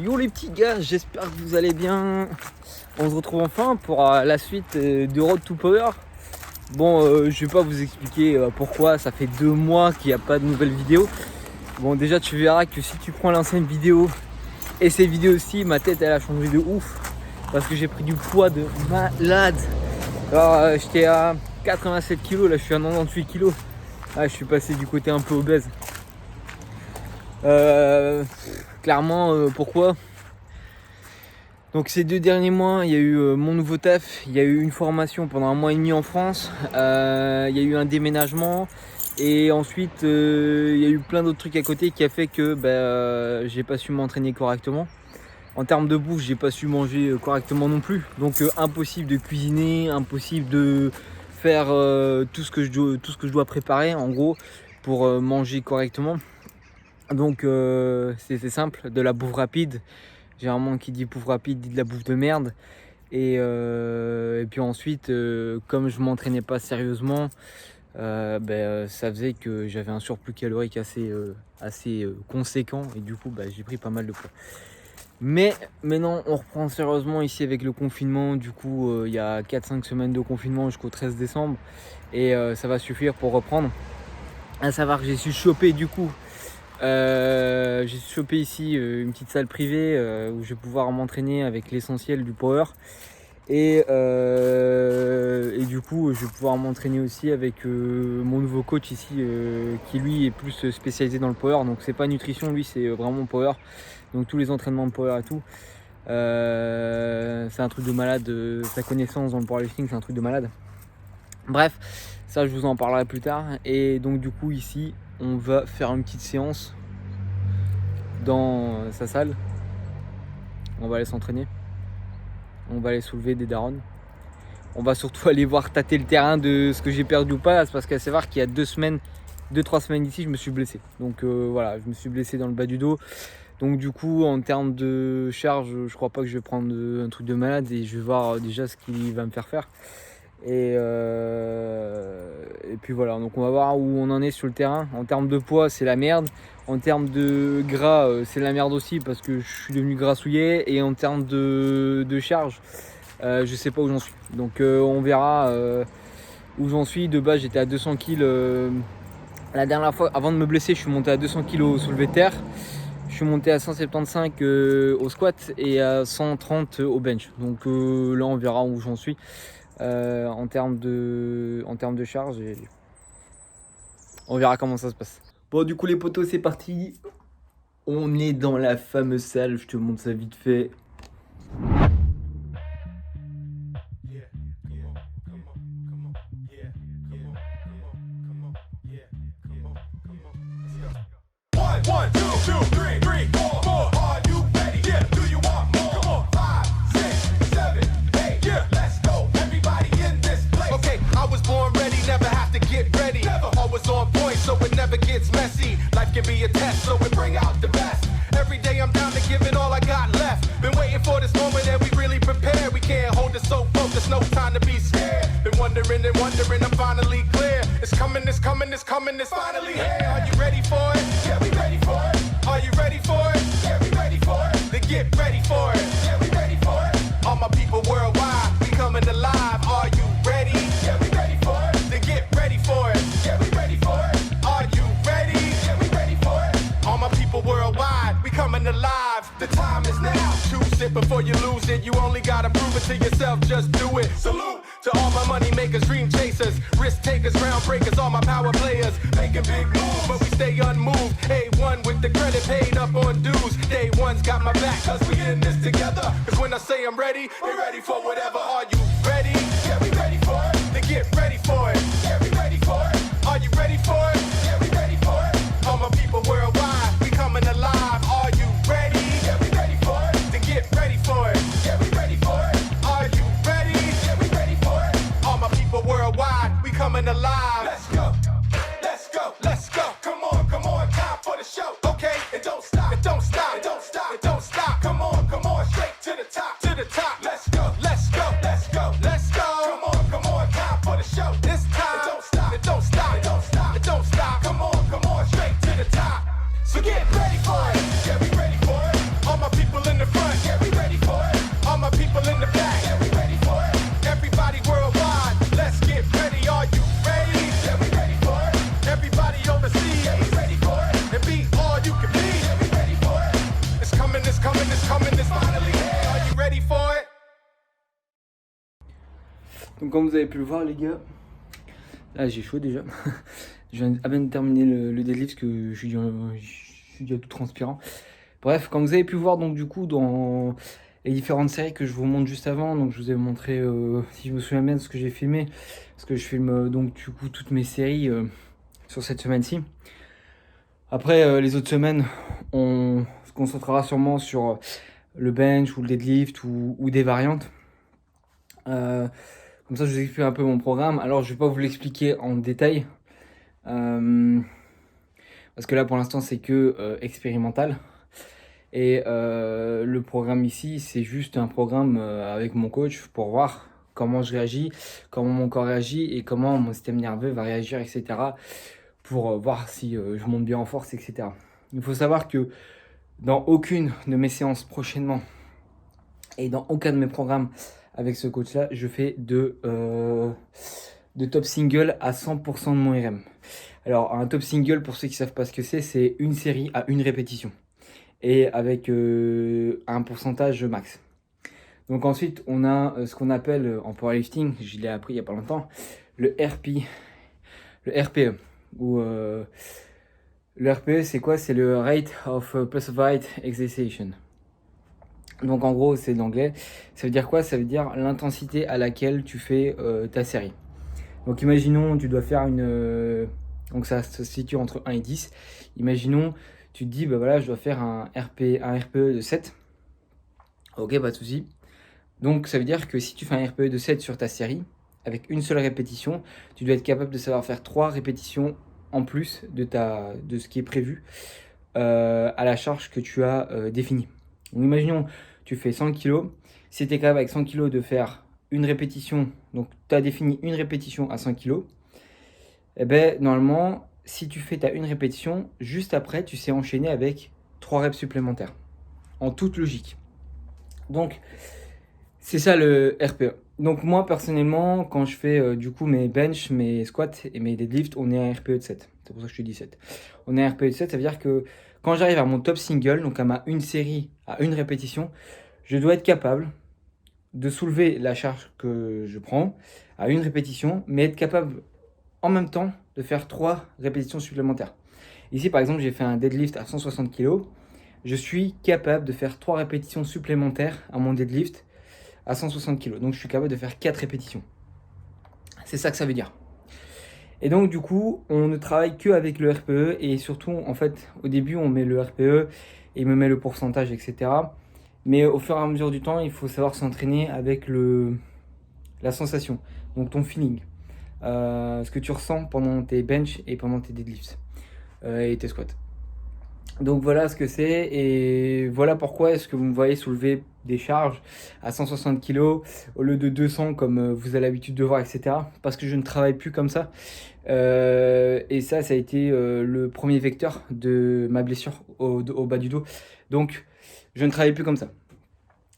Yo les petits gars, j'espère que vous allez bien. On se retrouve enfin pour la suite de Road to Power. Bon, je vais pas vous expliquer pourquoi, ça fait 2 mois qu'il n'y a pas de nouvelles vidéos. Bon, déjà tu verras que si tu prends l'ancienne vidéo et ces vidéos aussi, ma tête elle a changé de ouf. Parce que j'ai pris du poids de malade. Alors j'étais à 87 kg, là je suis à 98 kg. Ah, je suis passé du côté un peu obèse. Clairement, pourquoi? Donc ces 2 derniers mois, il y a eu mon nouveau taf, il y a eu une formation pendant 1 mois et demi en France, il y a eu un déménagement et ensuite il y a eu plein d'autres trucs à côté qui a fait que j'ai pas su m'entraîner correctement. En termes de bouffe, j'ai pas su manger correctement non plus, donc impossible de cuisiner, impossible de faire tout ce que je dois préparer en gros pour manger correctement. Donc c'est simple, de la bouffe rapide. Généralement qui dit bouffe rapide dit de la bouffe de merde. Et puis ensuite, comme je m'entraînais pas sérieusement, ça faisait que j'avais un surplus calorique assez conséquent. Et du coup j'ai pris pas mal de poids. Mais maintenant on reprend sérieusement ici avec le confinement. Du coup il y a 4-5 semaines de confinement jusqu'au 13 décembre. Et ça va suffire pour reprendre. À savoir que j'ai su choper du coup. J'ai chopé ici une petite salle privée où je vais pouvoir m'entraîner avec l'essentiel du power et du coup je vais pouvoir m'entraîner aussi avec mon nouveau coach ici qui lui est plus spécialisé dans le power, donc c'est pas nutrition, lui c'est vraiment power, donc tous les entraînements de power et tout. C'est un truc de malade, sa connaissance dans le powerlifting c'est un truc de malade. Bref, ça je vous en parlerai plus tard. Et donc du coup ici on va faire une petite séance dans sa salle. On va aller s'entraîner. On va aller soulever des darons. On va surtout aller voir tâter le terrain de ce que j'ai perdu ou pas. C'est parce qu'à savoir qu'il y a 2-3 semaines d'ici, je me suis blessé. Donc voilà, je me suis blessé dans le bas du dos. Donc du coup, en termes de charge, je crois pas que je vais prendre un truc de malade. Et je vais voir déjà ce qu'il va me faire faire. Et puis voilà, donc on va voir où on en est sur le terrain. En termes de poids, c'est la merde. En termes de gras, c'est la merde aussi parce que je suis devenu grassouillet. Et en termes de charge, je sais pas où j'en suis. Donc on verra où j'en suis. De base, j'étais à 200 kg. La dernière fois, avant de me blesser, je suis monté à 200 kg au soulevé de terre. Je suis monté à 175 au squat et à 130 au bench. Donc là, on verra où j'en suis. En termes de charge et on verra comment ça se passe. Bon du coup les potos c'est parti. On est dans la fameuse salle, je te montre ça vite fait. Messy, life can be a test, so we bring out the best. Every day I'm down to give it all I got left. Been waiting for this moment and we really prepared. We can't hold it so focused, no time to be scared. Been wondering and wondering, I'm finally clear. It's coming, it's coming, it's coming, it's finally here. Are you ready for it? Yeah, we ready for it. Are you ready for it? Yeah, we ready for it. Then get ready for it. Yeah, we ready for it. All my people worldwide, we coming alive. Are you ready? Yeah, we ready for it. Then get ready for it. Yeah, we ready for it. Are you ready? Yeah, we ready for it. All my people worldwide, we coming alive. The time is now. Choose it before you lose it. You only gotta prove it to yourself. Just do it. Salute to all my money makers, dream chasers, risk takers, groundbreakers, all my power players. Making big moves, but we stay unmoved. A1 with the credit paid up on dues. Day one's got my back, cause we in this together. Cause when I say I'm ready, we're ready for whatever. Are you ready? Yeah, we ready for it. Then get ready for it. Yeah, we ready for it. Are you ready for it? Yeah, we ready for it. All my people worldwide, we coming alive. Are you ready? Yeah, we ready for it. Then get ready for it. Yeah, we ready for it. Are you ready? Yeah, we ready for it. All my people worldwide, we coming alive. Let's go. Let's go. Let's go. Come on, time for the show. Okay, and don't stop. It don't stop. It don't stop. It don't stop. Come on, straight to the top. To the top. Let's go. Let's go. Let's go. Donc comme vous avez pu le voir les gars, là j'ai chaud déjà. Je viens à peine de terminer le deadlift parce que je suis déjà tout transpirant. Bref, comme vous avez pu voir donc du coup dans les différentes séries que je vous montre juste avant, donc je vous ai montré, si je me souviens bien de ce que j'ai filmé, parce que je filme donc du coup toutes mes séries sur cette semaine-ci. Après les autres semaines, on se concentrera sûrement sur le bench ou le deadlift ou des variantes. Comme ça je vous explique un peu mon programme. Alors je vais pas vous l'expliquer en détail, parce que là pour l'instant c'est que expérimental. Et le programme ici, c'est juste un programme avec mon coach pour voir comment je réagis, comment mon corps réagit et comment mon système nerveux va réagir, etc. Pour voir si je monte bien en force, etc. Il faut savoir que dans aucune de mes séances prochainement et dans aucun de mes programmes avec ce coach-là, je fais de top single à 100% de mon RM. Alors un top single, pour ceux qui ne savent pas ce que c'est une série à une répétition. Et avec un pourcentage max. Donc ensuite, on a ce qu'on appelle en powerlifting, je l'ai appris il n'y a pas longtemps, le RPE. Ou le RPE, c'est quoi? C'est le Rate of Persevered Exertion. Donc en gros, c'est de l'anglais. Ça veut dire quoi? Ça veut dire l'intensité à laquelle tu fais ta série. Donc imaginons, tu dois faire donc ça se situe entre 1 et 10. Imaginons, tu te dis, bah voilà, je dois faire un RPE de 7. Ok, pas de souci. Donc ça veut dire que si tu fais un RPE de 7 sur ta série, avec une seule répétition, tu dois être capable de savoir faire 3 répétitions en plus de ce qui est prévu à la charge que tu as définie. Donc imaginons, tu fais 100 kg. Si tu es capable avec 100 kg de faire une répétition, donc tu as défini une répétition à 100 kg, et ben normalement, si tu fais ta une répétition, juste après, tu sais enchaîner avec 3 reps supplémentaires. En toute logique. Donc, c'est ça le RPE. Donc moi, personnellement, quand je fais du coup mes bench, mes squats et mes deadlifts, on est à un RPE de 7. C'est pour ça que je te dis 7. On est à un RPE de 7, ça veut dire que quand j'arrive à mon top single, donc à ma une série, à une répétition, je dois être capable de soulever la charge que je prends à une répétition, mais être capable en même temps de faire 3 répétitions supplémentaires. Ici, par exemple, j'ai fait un deadlift à 160 kg. Je suis capable de faire 3 répétitions supplémentaires à mon deadlift à 160 kg. Donc, je suis capable de faire 4 répétitions. C'est ça que ça veut dire. Et donc, du coup, on ne travaille qu'avec le RPE. Et surtout, en fait, au début, on met le RPE et il me met le pourcentage, etc. Mais au fur et à mesure du temps, il faut savoir s'entraîner avec la sensation, donc ton feeling. Ce que tu ressens pendant tes bench et pendant tes deadlifts et tes squats. Donc voilà ce que c'est et voilà pourquoi est-ce que vous me voyez soulever des charges à 160 kg au lieu de 200 comme vous avez l'habitude de voir, etc. Parce que je ne travaille plus comme ça. Et ça a été le premier vecteur de ma blessure au bas du dos. Donc je ne travaille plus comme ça.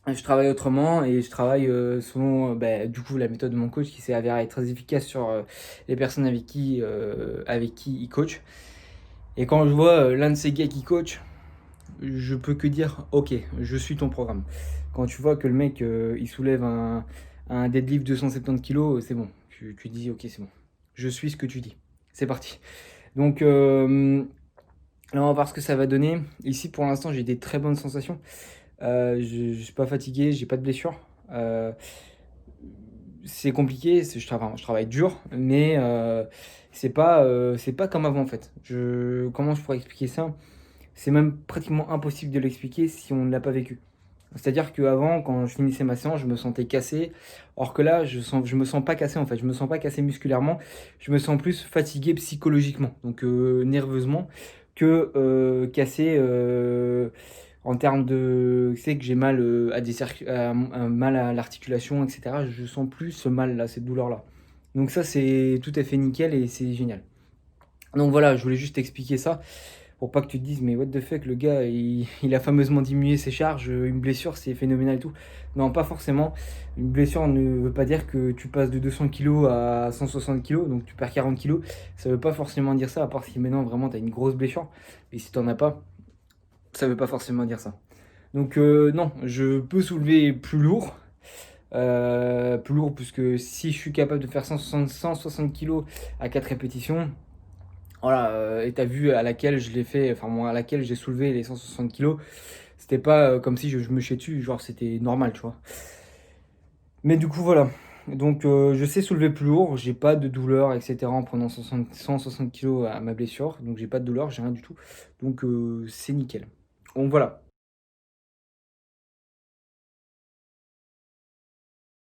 Je travaille autrement et je travaille selon du coup la méthode de mon coach qui s'est avérée très efficace sur les personnes avec qui il coach. Et quand je vois l'un de ces gars qui coach, je peux que dire ok, je suis ton programme. Quand tu vois que le mec il soulève un deadlift 270 kg, c'est bon. Tu dis ok, c'est bon. Je suis ce que tu dis. C'est parti. Donc là on va voir ce que ça va donner. Ici pour l'instant j'ai des très bonnes sensations. Je suis pas fatigué, j'ai pas de blessure. C'est compliqué, je travaille dur, mais c'est pas comme avant en fait. Comment je pourrais expliquer ça? C'est même pratiquement impossible de l'expliquer si on ne l'a pas vécu. C'est-à-dire qu'avant, quand je finissais ma séance, je me sentais cassé. Or que là, je me sens pas cassé en fait. Je me sens pas cassé musculairement. Je me sens plus fatigué psychologiquement, donc nerveusement, que cassé en termes de. C'est que j'ai mal mal à l'articulation, etc. Je sens plus ce mal là, cette douleur là. Donc ça, c'est tout à fait nickel et c'est génial. Donc voilà, je voulais juste expliquer ça. Pour pas que tu te dises, mais what the fuck, le gars, il a fameusement diminué ses charges, une blessure, c'est phénoménal et tout. Non, pas forcément. Une blessure ne veut pas dire que tu passes de 200 kg à 160 kg, donc tu perds 40 kg. Ça veut pas forcément dire ça, à part si maintenant vraiment tu as une grosse blessure. Et si t'en as pas, ça veut pas forcément dire ça. Donc non, je peux soulever plus lourd. plus lourd, puisque si je suis capable de faire 160 kg à 4 répétitions, voilà, et t'as vu à laquelle je l'ai fait, enfin moi à laquelle j'ai soulevé les 160 kg, c'était pas comme si je me chiais dessus, genre c'était normal, tu vois. Mais du coup voilà, donc je sais soulever plus lourd, j'ai pas de douleur, etc. en prenant 160 kg à ma blessure, donc j'ai pas de douleur, j'ai rien du tout, donc c'est nickel. Donc voilà.